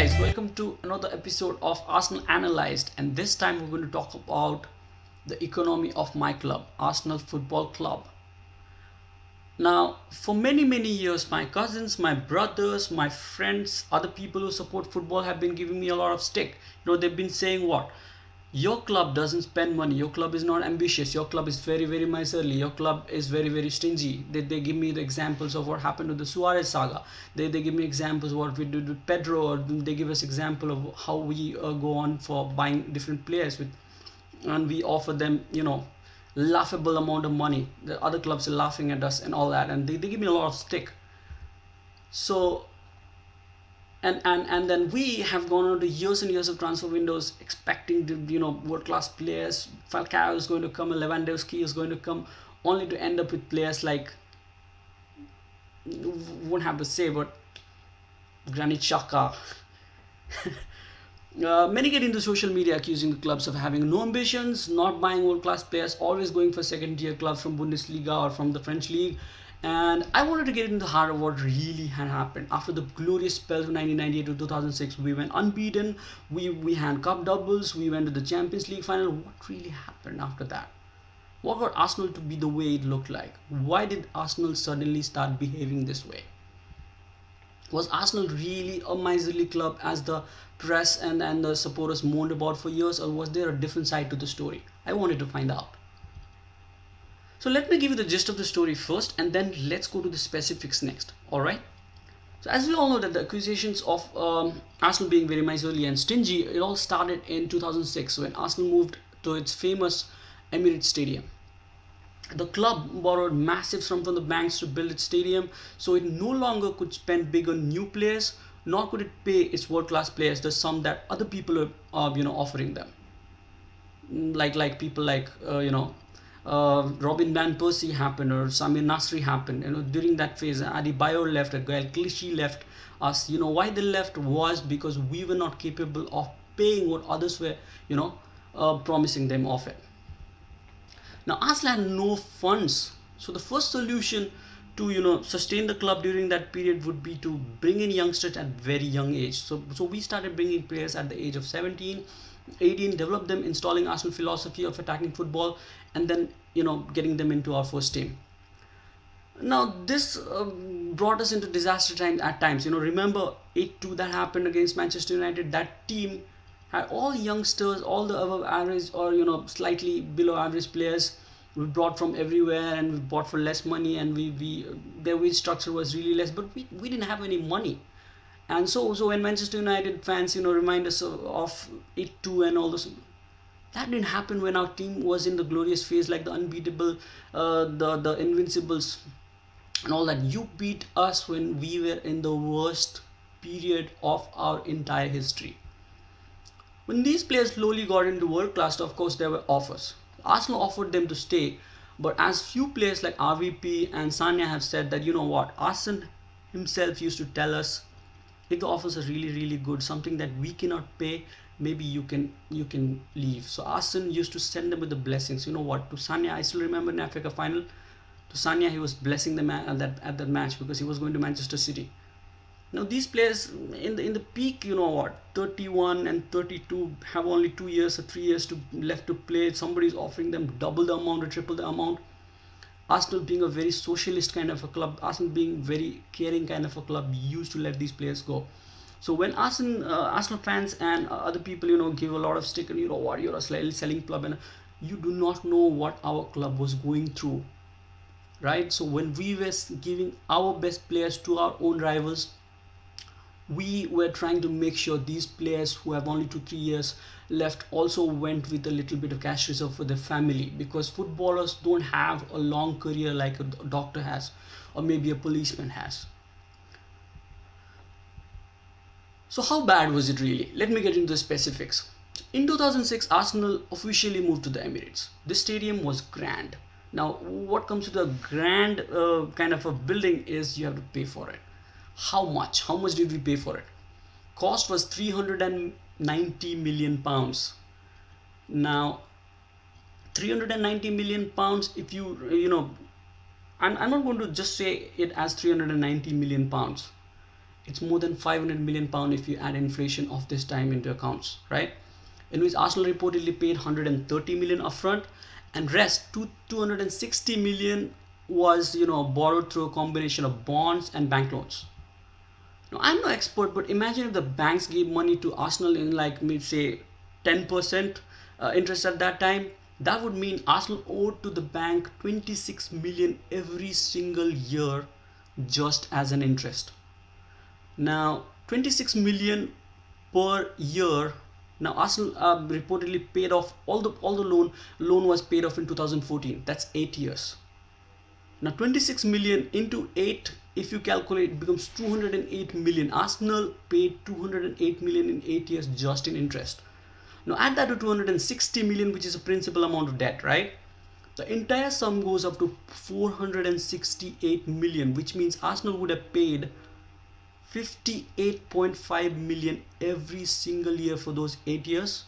guys, welcome to another episode of Arsenal Analyzed, and this time we're going to talk about the economy of my club, Arsenal Football Club. Now, for many years, my cousins, my brothers, my friends, other people who support football have been giving me a lot of stick. They've been saying what? Your club doesn't spend money, your club is not ambitious, your club is very miserly, your club is very stingy. They give me the examples of what happened to the Suarez saga. They give me examples of what we did with Pedro, or they give us example of how we go on for buying different players with, and we offer them laughable amount of money. The other clubs are laughing at us and all that, and they give me a lot of stick. So and then we have gone on to years and years of transfer windows expecting world class players. Falcao is going to come, Lewandowski is going to come, only to end up with players like, won't have to say, but Granit Xhaka. Many get into social media accusing the clubs of having no ambitions, not buying world class players, always going for second tier clubs from Bundesliga or from the French league. And I wanted to get into the heart of what really had happened. After the glorious spell of 1998 to 2006, we went unbeaten, we had cup doubles, we went to the Champions League final. What really happened after that? What got Arsenal to be the way it looked like? Why did Arsenal suddenly start behaving this way? Was Arsenal really a miserly club as the press and the supporters moaned about for years, or was there a different side to the story? I wanted to find out. So let me give you the gist of the story first, and then let's go to the specifics next. Alright? So as we all know that the accusations of Arsenal being very miserly and stingy, it all started in 2006 when Arsenal moved to its famous Emirates Stadium. The club borrowed massive sums from the banks to build its stadium, so it no longer could spend big on new players, nor could it pay its world-class players the sum that other people are offering them. Like people like Robin van Persie happened, or Samir Nasri happened. During that phase, Adebayor left, Gael Clichy left us. Why they left was because we were not capable of paying what others were promising them of it. Now Arsenal had no funds, so the first solution to sustain the club during that period would be to bring in youngsters at very young age. So we started bringing players at the age of 17, 18, develop them, installing Arsenal philosophy of attacking football, and then getting them into our first team. Now this brought us into disaster times at times. Remember 8-2 that happened against Manchester United. That team had all youngsters, all the above average or slightly below average players we brought from everywhere, and we bought for less money, and we their wage structure was really less, but we didn't have any money. And so when Manchester United fans remind us of 8-2 and all this, that didn't happen when our team was in the glorious phase, like the unbeatable, the invincibles and all that. You beat us when we were in the worst period of our entire history. When these players slowly got into world class, of course there were offers. Arsenal offered them to stay, but as few players like RVP and Sanya have said that Arsene himself used to tell us, if the offers are really good, something that we cannot pay, maybe you can leave. So Arsene used to send them with the blessings. To Sanya, I still remember in Africa final, to Sanya he was blessing them at that match because he was going to Manchester City. Now these players in the peak, 31 and 32 have only 2 years or 3 years left to play. Somebody's offering them double the amount or triple the amount. Arsenal being a very socialist kind of a club, Arsenal being very caring kind of a club, used to let these players go. So when Arsenal fans and other people give a lot of stick, and you're a slightly selling club, and you do not know what our club was going through, right? So when we were giving our best players to our own rivals, we were trying to make sure these players who have only 2-3 years left also went with a little bit of cash reserve for their family, because footballers don't have a long career like a doctor has, or maybe a policeman has. So how bad was it really? Let me get into the specifics. In 2006, Arsenal officially moved to the Emirates. This stadium was grand. Now what comes with a grand kind of a building is you have to pay for it. How much did we pay for it? Cost was 390 million pounds. Now 390 million pounds, if I'm not going to just say it as 390 million pounds. It's more than 500 million pound if you add inflation of this time into accounts, right? In which Arsenal reportedly paid 130 million upfront, and rest 260 million was borrowed through a combination of bonds and bank loans. Now I'm no expert, but imagine if the banks gave money to Arsenal in like maybe say 10% interest at that time. That would mean Arsenal owed to the bank 26 million every single year just as an interest. Now 26 million per year. Now Arsenal reportedly paid off all the loan was paid off in 2014. That's 8 years. Now 26 million into 8, if you calculate, it becomes 208 million. Arsenal paid 208 million in 8 years just in interest. Now add that to 260 million, which is a principal amount of debt, right? The entire sum goes up to 468 million, which means Arsenal would have paid 58.5 million every single year for those 8 years.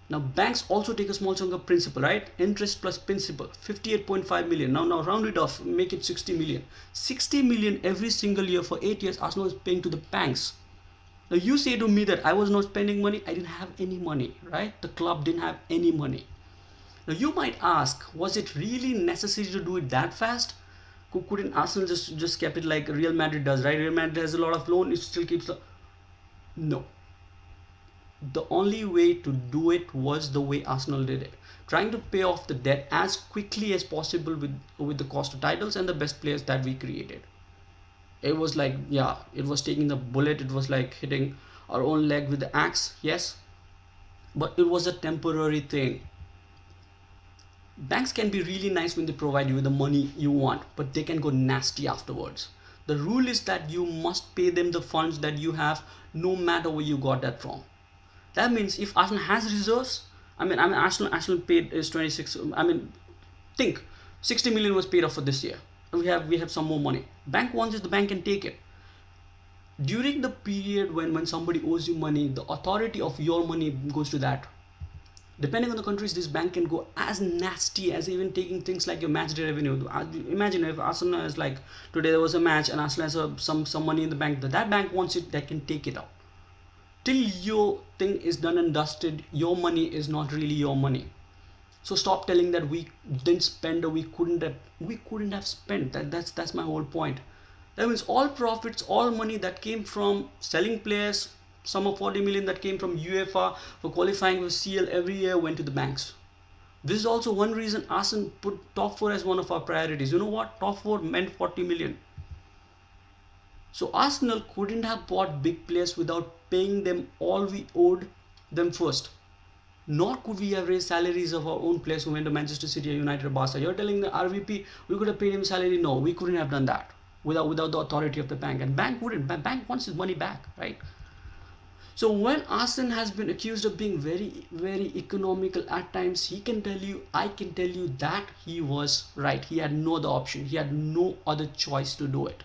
Now banks also take a small chunk of principal, right? Interest plus principal, 58.5 million. Now round it off, make it 60 million. 60 million every single year for 8 years Arsenal is paying to the banks. Now you say to me that I was not spending money. I didn't have any money, right? The club didn't have any money. Now you might ask, was it really necessary to do it that fast? Couldn't Arsenal just kept it like Real Madrid does, right? Real Madrid has a lot of loan, it still keeps no. The only way to do it was the way Arsenal did it, trying to pay off the debt as quickly as possible with the cost of titles and the best players that we created. It was like, yeah, it was taking the bullet, it was like hitting our own leg with the axe, yes, but it was a temporary thing. Banks can be really nice when they provide you with the money you want, but they can go nasty afterwards. The rule is that you must pay them the funds that you have, no matter where you got that from. That means if Arsenal has reserves, Arsenal paid is 26. Think 60 million was paid off for this year. We have some more money. Bank wants it, the bank can take it. During the period when somebody owes you money, the authority of your money goes to that. Depending on the countries, this bank can go as nasty as even taking things like your match day revenue. Imagine if Arsenal is like, today there was a match and Arsenal has some money in the bank, that bank wants it, that can take it out. Till your thing is done and dusted, your money is not really your money. So stop telling that we didn't spend or we couldn't have spent. That's my whole point. That means all profits, all money that came from selling players, some of 40 million that came from UEFA for qualifying with CL every year went to the banks. This is also one reason Arsenal put top 4 as one of our priorities. You know what? Top 4 meant 40 million. So Arsenal couldn't have bought big players without paying them all we owed them first. Nor could we have raised salaries of our own players who went to Manchester City or United or Barca. You're telling the RVP we could have paid him salary? No, we couldn't have done that without the authority of the bank. And bank wouldn't. Bank wants his money back, right? So when Arsenal has been accused of being very, very economical at times, I can tell you that he was right. He had no other option. He had no other choice to do it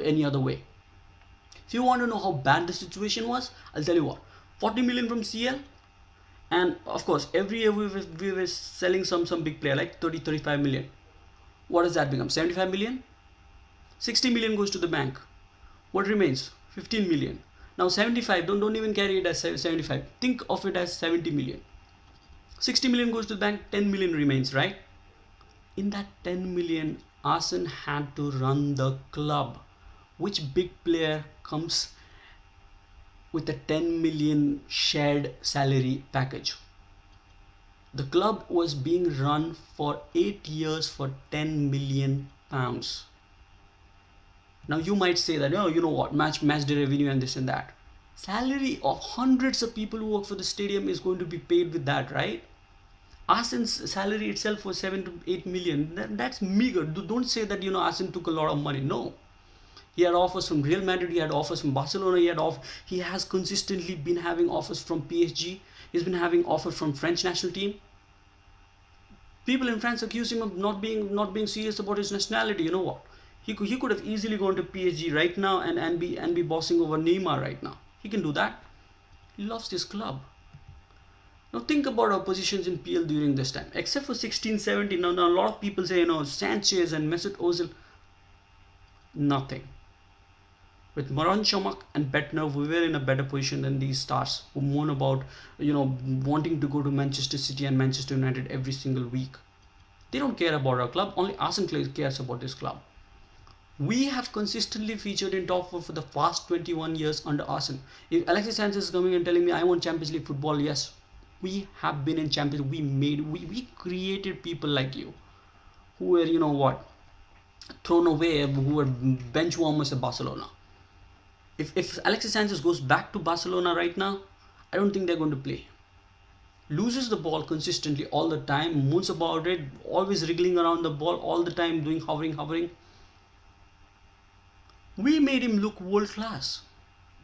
any other way. If you want to know how bad the situation was, I'll tell you what. 40 million from CL, and of course every year we were selling some big player like 35 million. What does that become? 75 million? 60 million goes to the bank. What remains? 15 million. Now 75, don't even carry it as 75. Think of it as 70 million. 60 million goes to the bank, 10 million remains, right? In that 10 million, Arsenal had to run the club. Which big player comes with a 10 million shared salary package? The club was being run for 8 years for 10 million pounds. Now you might say that, oh, you know what, match day revenue and this and that. Salary of hundreds of people who work for the stadium is going to be paid with that, right? Arsenal's salary itself was 7 to 8 million. That's meager. Don't say that, Arsenal took a lot of money. No. He had offers from Real Madrid, he had offers from Barcelona, he has consistently been having offers from PSG, he's been having offers from French national team. People in France accuse him of not being serious about his nationality. You know what? He could have easily gone to PSG right now and be bossing over Neymar right now. He can do that. He loves this club. Now think about our positions in PL during this time. Except for 16-17, now a lot of people say, Sanchez and Mesut Ozil. Nothing. With Maran Chamak and Bettner, we were in a better position than these stars who moan about, wanting to go to Manchester City and Manchester United every single week. They don't care about our club. Only Arsene cares about this club. We have consistently featured in top 4 for the past 21 years under Arsene. If Alexis Sanchez is coming and telling me I want Champions League football, yes, we have been in Champions. We created people like you who were, thrown away, who were bench warmers at Barcelona. If Alexis Sanchez goes back to Barcelona right now, I don't think they're going to play. Loses the ball consistently all the time, moans about it, always wriggling around the ball all the time, doing hovering. We made him look world class.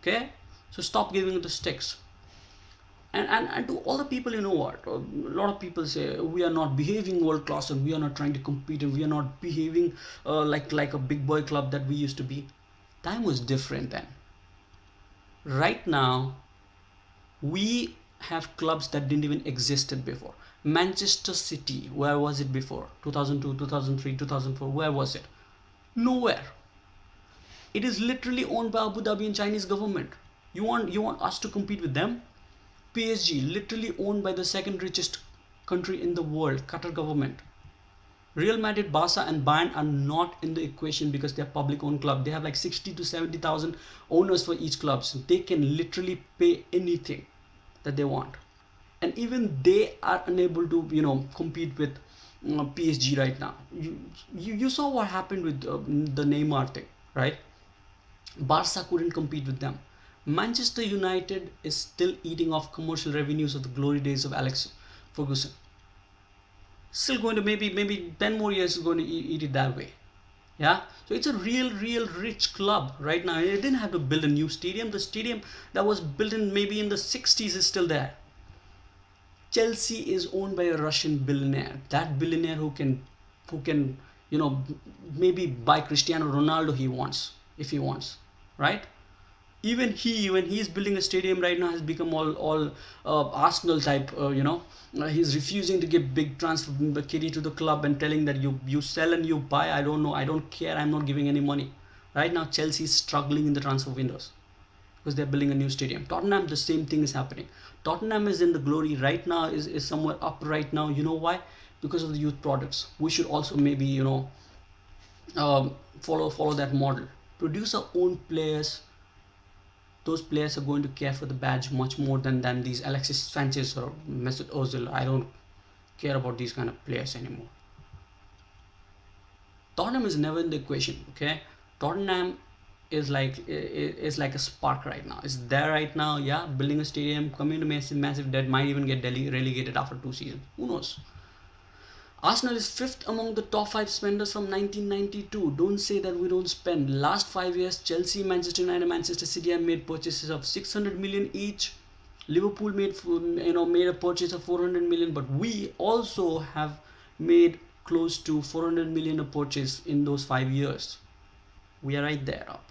Okay? So stop giving him the sticks. And to all the people, you know what? A lot of people say we are not behaving world class and we are not trying to compete and we are not behaving like a big boy club that we used to be. Time was different then. Right now, we have clubs that didn't even existed before. Manchester City, where was it before? 2002, 2003, 2004, where was it? Nowhere. It is literally owned by Abu Dhabi and Chinese government. You want us to compete with them? PSG, literally owned by the second richest country in the world, Qatar government. Real Madrid, Barca and Bayern are not in the equation because they're public owned club. They have like 60 to 70,000 owners for each club. So they can literally pay anything that they want. And even they are unable to, compete with PSG right now. You saw what happened with the Neymar thing, right? Barca couldn't compete with them. Manchester United is still eating off commercial revenues of the glory days of Alex Ferguson. Still going to maybe 10 more years is going to eat it that way. Yeah, so it's a real rich club right now. They didn't have to build a new stadium. The stadium that was built in maybe in the 60s is still there. Chelsea is owned by a Russian billionaire. That billionaire who can maybe buy Cristiano Ronaldo if he wants, right? Even when he's building a stadium right now has become all Arsenal type. He's refusing to give big transfer kitty to the club and telling that you sell and you buy. I don't know. I don't care. I'm not giving any money. Right now, Chelsea is struggling in the transfer windows because they're building a new stadium. Tottenham, the same thing is happening. Tottenham is in the glory right now. Is somewhere up right now. You know why? Because of the youth products. We should also maybe follow that model. Produce our own players. Those players are going to care for the badge much more than these Alexis Sanchez or Mesut Ozil. I don't care about these kind of players anymore. Tottenham is never in the equation. Okay, Tottenham is like a spark right now. It's there right now. Yeah, building a stadium, coming to massive debt, might even get relegated after 2 seasons. Who knows? Arsenal is 5th among the top 5 spenders from 1992. Don't say that we don't spend. Last 5 years, Chelsea, Manchester United, Manchester City have made purchases of 600 million each. Liverpool made a purchase of 400 million, but we also have made close to 400 million a purchase in those 5 years. We are right there up.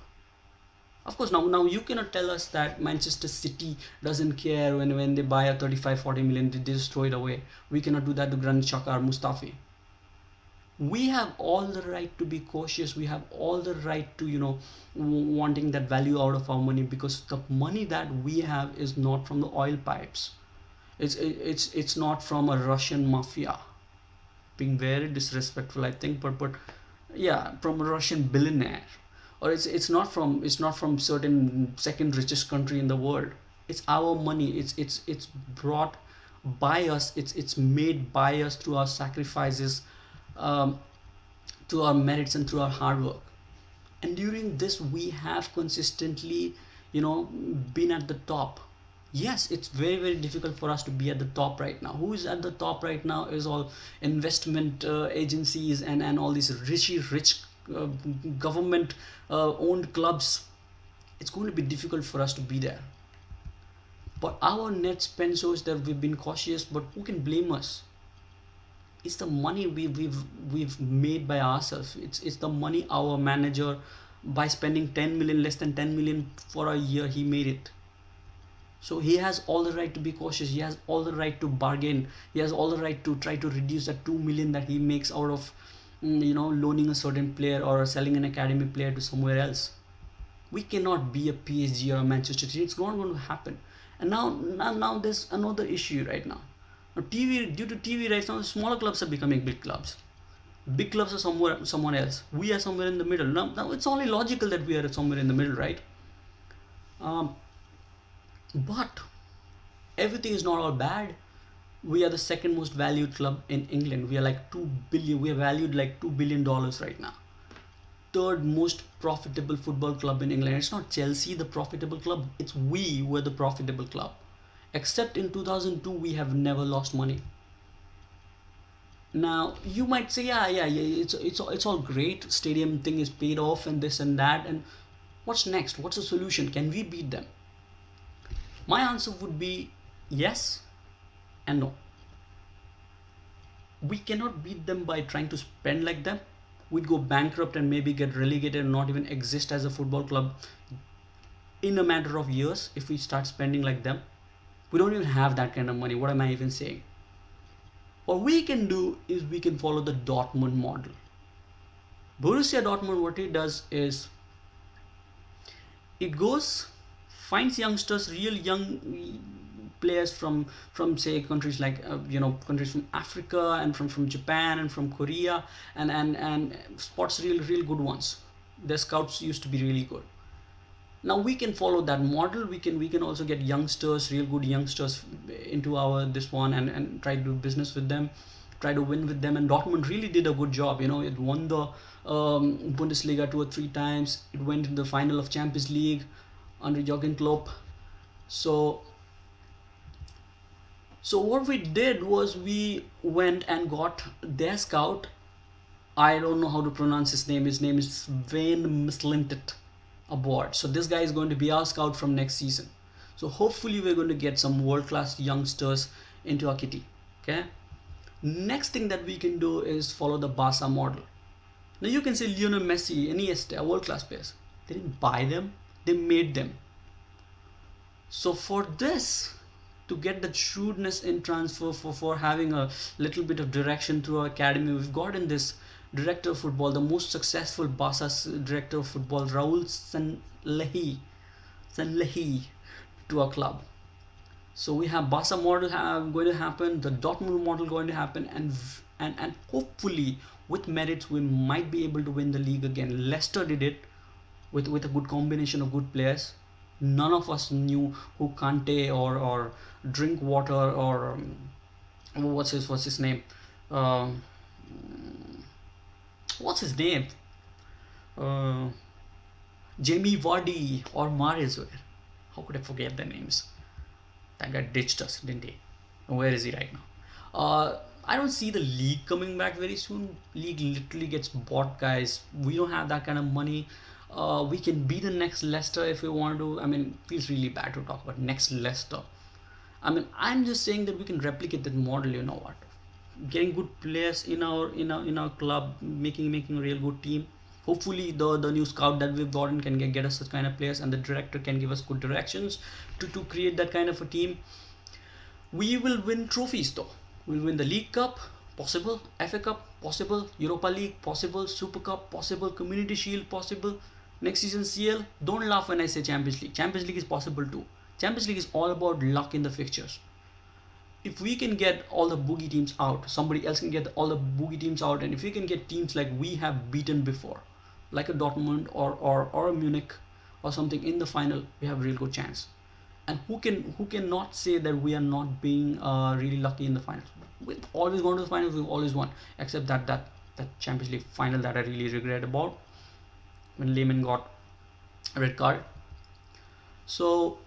Of course, now you cannot tell us that Manchester City doesn't care when they buy a 35-40 million, they just throw it away. We cannot do that to Granit Xhaka or Mustafi. We have all the right to be cautious. We have all the right to wanting that value out of our money, because the money that we have is not from the oil pipes. It's not from a Russian mafia. Being very disrespectful, I think, but yeah, from a Russian billionaire. Or it's not from certain second richest country in the world. It's our money. It's brought by us. It's made by us through our sacrifices, through our merits and through our hard work. And during this, we have consistently been at the top. Yes, it's very difficult for us to be at the top right now. Who is at the top right now is all investment agencies and all these rich government owned clubs. It's going to be difficult for us to be there. But our net spend shows that we've been cautious, but who can blame us? It's the money we've made by ourselves. It's the money our manager, by spending 10 million, less than 10 million for a year, he made it. So he has all the right to be cautious. He has all the right to bargain. He has all the right to try to reduce that 2 million that he makes out of loaning a certain player or selling an academy player to somewhere else. We cannot be a PSG or a Manchester City. It's not going to happen. And now there's another issue right now. Now TV, due to TV rights, now the smaller clubs are becoming big clubs. Big clubs are someone else. We are somewhere in the middle. Now it's only logical that we are somewhere in the middle, right? Um, but everything is not all bad. We are the second most valued club in England. We are like 2 billion. We are valued like $2 billion right now. Third most profitable football club in England. It's not Chelsea, the profitable club. It's we who are the profitable club. Except in 2002, we have never lost money. Now you might say, yeah, it's all great. Stadium thing is paid off and this and that. And what's next? What's the solution? Can we beat them? My answer would be yes and no. We cannot beat them by trying to spend like them. We'd go bankrupt and maybe get relegated and not even exist as a football club in a matter of years if we start spending like them. We don't even have that kind of money. What am I even saying? What we can do is we can follow the Dortmund model. Borussia Dortmund, what it does is it goes, finds youngsters, real young players from say countries like countries from Africa and from Japan and from Korea, and spots real good ones. Their scouts used to be really good. Now we can follow that model. We can also get youngsters, real good youngsters into our this one, and try to do business with them, try to win with them. And Dortmund really did a good job. It won the Bundesliga 2 or 3 times. It went in the final of Champions League under Jurgen Klopp. So what we did was we went and got their scout. I don't know how to pronounce his name. His name is Sven Mislintat aboard. So this guy is going to be our scout from next season. So hopefully we're going to get some world-class youngsters into our kitty. Okay. Next thing that we can do is follow the Barca model. Now you can say Lionel Messi, Iniesta, world-class players. They didn't buy them. They made them. So for this, to get that shrewdness in transfer, for having a little bit of direction through our academy, we've gotten this director of football, the most successful Barca director of football, Raul Sanllehi, to our club. So we have Barca model going to happen, the Dortmund model going to happen, and hopefully with merits we might be able to win the league again. Leicester did it with a good combination of good players. None of us knew who Kante or Drinkwater or what's his name? What's his name? Jamie Vardy or Mahrez were. How could I forget their names? That guy ditched us, didn't he? Where is he right now? I don't see the league coming back very soon. League literally gets bought, guys. We don't have that kind of money. We can be the next Leicester if we want to. I mean, it feels really bad to talk about next Leicester. I mean, I'm just saying that we can replicate that model. You know what? Getting good players in our club, making a real good team. Hopefully, the new scout that we've gotten can get us such kind of players, and the director can give us good directions to create that kind of a team. We will win trophies though. We'll win the League Cup, possible. FA Cup, possible. Europa League, possible. Super Cup, possible. Community Shield, possible. Next season CL. Don't laugh when I say Champions League. Champions League is possible too. Champions League is all about luck in the fixtures. If we can get all the boogie teams out, somebody else can get all the boogie teams out, and if we can get teams like we have beaten before, like a Dortmund or a Munich or something in the final, we have a real good chance. And who can not say that we are not being really lucky in the finals? We've always gone to the finals. We've always won, except that Champions League final that I really regret about, when Lehmann got a red card. So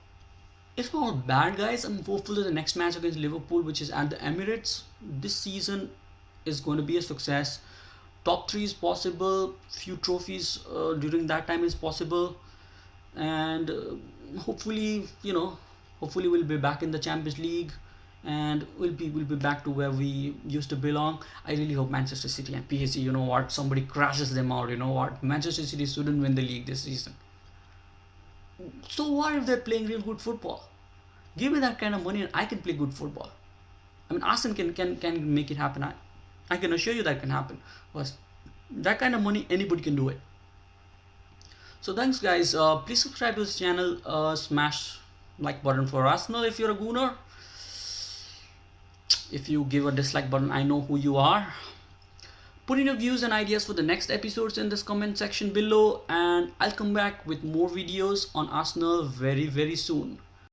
it's not all bad, guys. I'm hopeful that the next match against Liverpool, which is at the Emirates this season, is going to be a success. Top 3 is possible. Few trophies during that time is possible, and hopefully we'll be back in the Champions League, and we'll be back to where we used to belong. I really hope Manchester City and PSG, you know what, somebody crashes them out. You know what, Manchester City shouldn't win the league this season. So what if they're playing real good football? Give me that kind of money and I can play good football. I mean, Arsenal can make it happen. I can assure you that can happen. Because that kind of money, anybody can do it. So thanks guys, please subscribe to this channel, smash like button for Arsenal if you're a gooner. If you give a dislike button, I know who you are. Put in your views and ideas for the next episodes in this comment section below, and I'll come back with more videos on Arsenal very soon.